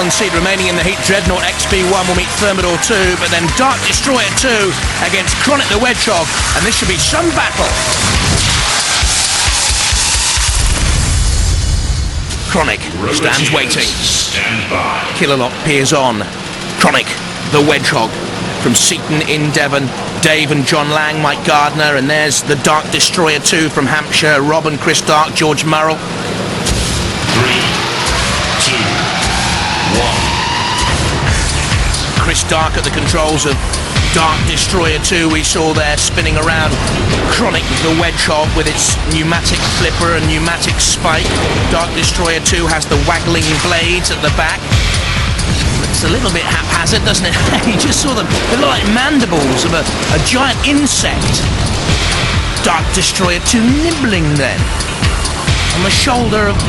one seat remaining in the heat. Dreadnought XB1 will meet Thermidor 2, but then Dark Destroyer 2 against Kronic the Wedgehog, and this should be some battle. Kronic stands waiting. Killalot peers on. Kronic the Wedgehog from Seaton in Devon. Dave and John Lang, Mike Gardner, and there's the Dark Destroyer 2 from Hampshire. Rob and Chris Darke, George Murrell. 3, 2, 1. Chris Darke at the controls of Dark Destroyer 2, we saw there spinning around Kronic the Wedgehog with its pneumatic flipper and pneumatic spike. Dark Destroyer 2 has the waggling blades at the back. Looks a little bit haphazard, doesn't it? You just saw them. They look like mandibles of a giant insect. Dark Destroyer 2 nibbling then on the shoulder of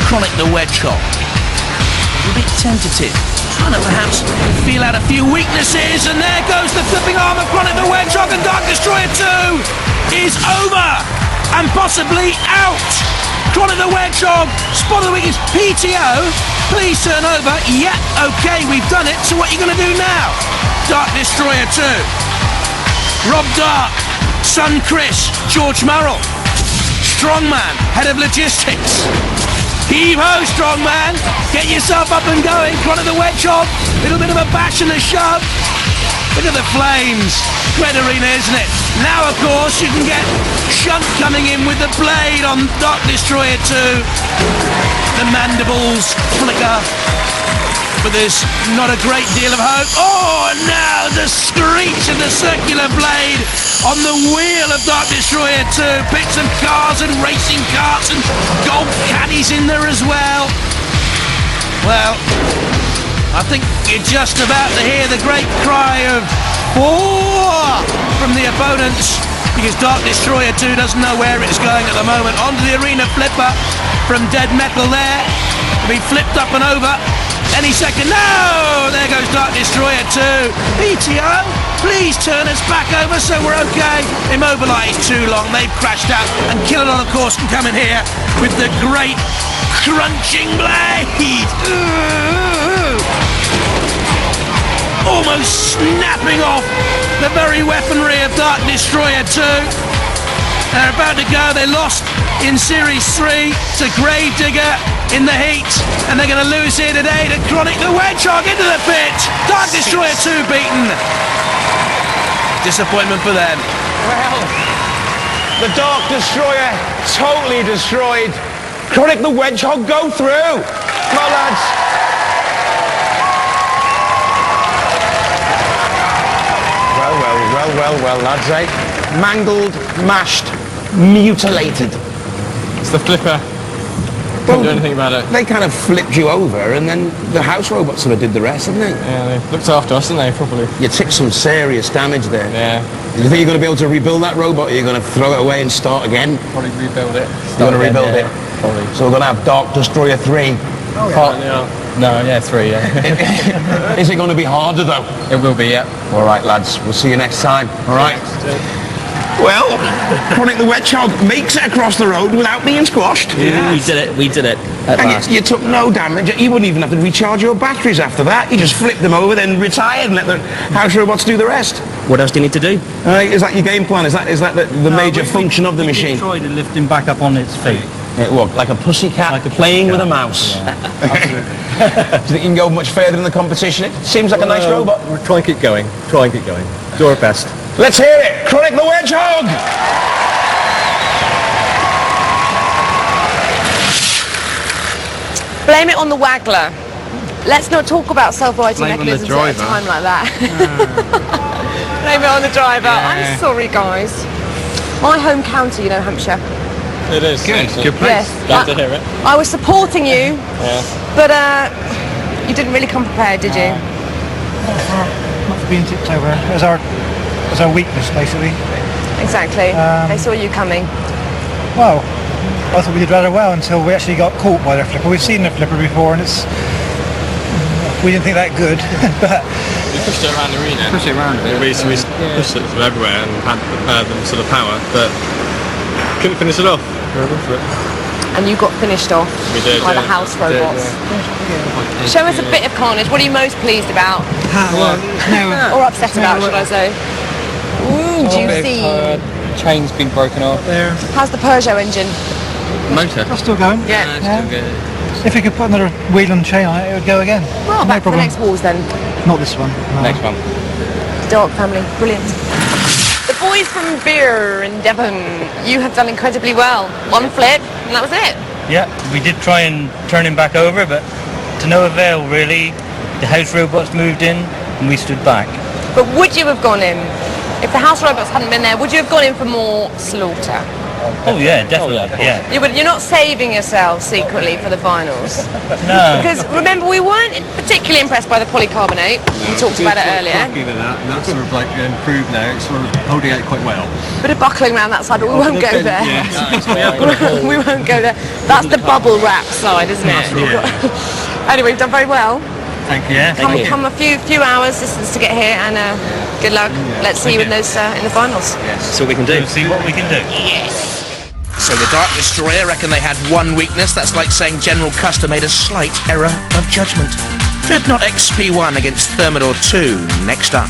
Kronic the Wedgehog. A bit tentative. Trying to perhaps feel out a few weaknesses, and there goes the flipping arm of Kronic the Wedgehog, and Dark Destroyer 2 is over and possibly out. Kronic the Wedgehog, spot of the weakness. PTO, please turn over. Yeah, okay, we've done it. So what are you going to do now? Dark Destroyer 2. Rob Darke, son Chris, George Murrell. Strongman, head of logistics. Heave-ho, strongman. Get yourself up and going. Kronic the Wedgehog, little bit of a bash and a shove. Look at the flames. Great arena, isn't it? Now, of course, you can get Shunt coming in with the blade on Dark Destroyer 2. The mandibles flicker, but there's not a great deal of hope. Oh, and now the screech of the circular blade on the wheel of Dark Destroyer 2. Bits of cars and racing carts and golf caddies in there as well. Well, I think you're just about to hear the great cry of "Oh!" from the opponents, because Dark Destroyer 2 doesn't know where it's going at the moment. Onto the arena flipper from Dead Metal there. To be flipped up and over any second. No! There goes Dark Destroyer 2. PTO, please turn us back over so we're okay. Immobilised too long. They've crashed out. And Killalot, of course, can come in here with the great crunching blade. Ooh. Almost snapping off the very weaponry of Dark Destroyer 2. They're about to go. They lost in Series 3 to Gravedigger in the heat, and they're going to lose here today to Kronic the Wedgehog into the pit. Dark Destroyer 2 beaten. Disappointment for them. Well, the Dark Destroyer totally destroyed. Kronic the Wedgehog go through. Come on, lads. Well, lads, eh? Mangled, mashed, mutilated. It's the flipper. Couldn't do anything about it. They kind of flipped you over, and then the house robot sort of did the rest, didn't they? Yeah, they looked after us, didn't they, properly? You took some serious damage there. Yeah. Do you think you're going to be able to rebuild that robot, or are you going to throw it away and start again? Probably rebuild it. You're going to rebuild it? Probably. So we're going to have Dark Destroyer 3. Oh, yeah. No, yeah, 3, yeah. Is it going to be harder, though? It will be, yeah. All right, lads. We'll see you next time. All right? Well, Kronic the Wedgehog makes it across the road without being squashed. Yeah. We did it at last. You took no damage. You wouldn't even have to recharge your batteries after that. You just flipped them over, then retired and let the house robots do the rest. What else do you need to do? Is that your game plan? Is that the major function of the machine? We tried to lift him back up on its feet. It what, like a pussycat playing with a mouse? Yeah, do you think you can go much further in the competition? It seems like a nice robot. We'll try and keep going. Do our best. Let's hear it! Kronic the Wedgehog! Blame it on the waggler. Let's not talk about self-righting Blame on the mechanisms at a driver. time like that. Blame it on the driver. Yeah. I'm sorry, guys. My home county, you know, Hampshire. It is. Good place. Yes. Glad to hear it. I was supporting you, Yeah. but you didn't really come prepared, did you? Not for being tipped over as our weakness, basically. Exactly. They saw you coming. Well, I thought we did rather well until we actually got caught by their flipper. We've seen the flipper before, and we didn't think that good, but We pushed it around the arena. push it around a bit. We pushed it from everywhere and had the sort of power, but couldn't finish it off. and you got finished off We did, by the yeah. house We did, robots. Show us a bit of carnage. What are you most pleased about? Or upset about, should I say? Ooh, juicy. Chain's been broken off. There. How's the Peugeot engine? Motor. That's still going. Yeah. Still good. If we could put another wheel and chain on it, it would go again. Well, no back to the problem. next walls then. Not this one. No. Next one. Darke family, brilliant. The boys from Beer in Devon, you have done incredibly well. One flip, and that was it. Yeah, we did try and turn him back over, but to no avail really. The house robots moved in and we stood back. But would you have gone in? If the house robots hadn't been there, would you have gone in for more slaughter? Oh yeah, definitely. Yeah. You're not saving yourselves secretly for the finals. No. Because remember, we weren't particularly impressed by the polycarbonate. We talked about it earlier. That's sort of like improved now. It's sort of holding out quite well. Bit of buckling around that side, but we won't go there. We won't go there. That's the bubble wrap side, isn't it? Anyway, we've done very well. Thank you. Yeah. Come a few hours distance to get here, and good luck. Let's see you in those in the finals. That's all we can do. We'll see what we can do. So the Dark Destroyer reckon they had one weakness. That's like saying General Custer made a slight error of judgment. Dreadnought XP1 against Thermidor 2 next up.